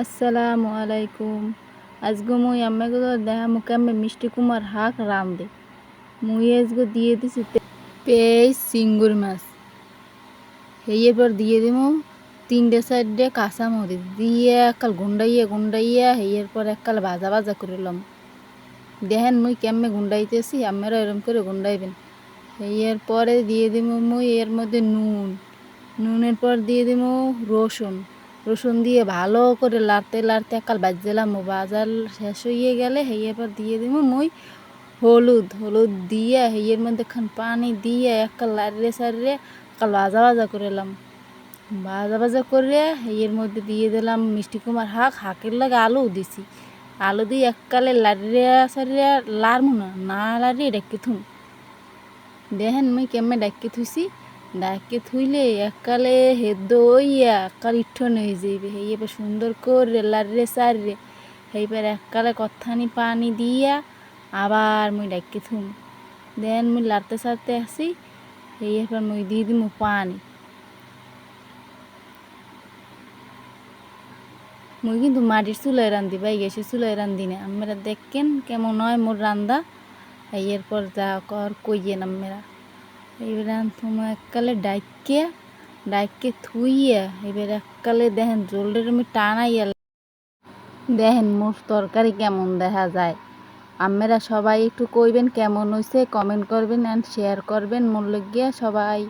আসসালামু আলাইকুম। আজগো মুই আম্মাকে দেখা মুখে আমি মিষ্টি কুমার হাঁক রাঁধে মুই আজগো দিয়ে দিছি পেঁয়াজ চিংড়ি মাছ এরপর দিয়ে দিমু 3-4 কাঁচামরিচ দিয়ে একাল গুন্ডাইয়া এরপর একাল ভাজা ভাজা করে লম। দেখেন মুই কেমনে গুন্ডাইতেছি, আপনারা এরম করে গুন্ডাইবেন। এরপরে দিয়ে দিমু মুই এর মধ্যে নুনের পর দিয়ে দিমু রসুন দিয়ে ভালো করে লাড়তে লাড়তে একাল বাজলাম। বাজার শেষ হয়ে গেলে এরপর দিয়ে দিমু মুই হলুদ দিয়ে এর মধ্যে খান পানি দিয়ে একাল লাড়িয়ে সারিয়ে একাল ভাজা ভাজা করলাম। ভাজা করে এর মধ্যে দিয়ে দিলাম মিষ্টি কুমার হাঁকের লাগে আলু দিছি। আলু দিয়ে এককালে লাড়িয়ে সারিয়ে লাড়মু না লাড়িয়ে ডেকে থুম। দেখেন মুই কেমনে ডাক্কে থুইছি, ডাক্কে থুইলে একালে হেদ্দ হইয়া একাল ইঠন হয়ে যাইবে। এবার সুন্দর করে লাড়িয়ে সারিয়ে এইবার একালে কত্থানি পানি দিয়া আবার মুই ডাক্কে থুম। দেন মুই লাড়তে সারতে আসি এরপর মুই দিয়ে দিমু পানি। মুই কিন্তু মাটির চুলায় রান্ধি, ভাই গ্যাসের চুলায় রান্ধি না। আপনারা দেখেন কেমন হয় মোর রান্দা। এরপর যা কর কইয়েন আপনারা। এবার তোমার এককালে ডাইকে থুইয়া এবার এককালে দেখেন জলটা আমি টানাইয়া দেখেন মোর তরকারি কেমন দেখা যায়। আপনারা সবাই একটু কইবেন কেমন হয়েছে, কমেন্ট করবেন অ্যান্ড শেয়ার করবেন মোর লইগ্যা সবাই।